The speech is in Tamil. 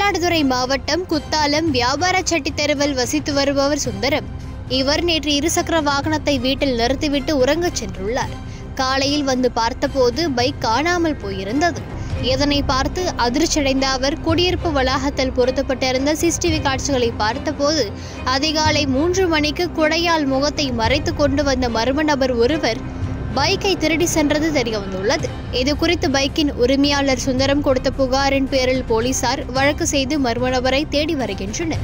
மயிலாடுதுறை மாவட்டம் குத்தாலம் வியாபார சட்டி தெருவில் வசித்து வருபவர் சுந்தரம். இவர் நேற்று இருசக்கர வாகனத்தை வீட்டில் நிறுத்திவிட்டு உறங்கச் சென்றுள்ளார். காலையில் வந்து பார்த்தபோது பைக் காணாமல் போயிருந்தது. இதனை பார்த்து அதிர்ச்சியடைந்த அவர் குடியிருப்பு வளாகத்தில் பொருத்தப்பட்டிருந்த சிசிடிவி காட்சிகளை பார்த்தபோது அதிகாலை 3 மணிக்கு குடையால் முகத்தை மறைத்து கொண்டு வந்த மர்ம நபர் ஒருவர் பைக்கை திருடி சென்றது தெரியவந்துள்ளது. இதுகுறித்து பைக்கின் உரிமையாளர் சுந்தரம் கொடுத்த புகாரின் பேரில் போலீசார் வழக்கு செய்து மர்ம நபரை தேடி வருகின்றனர்.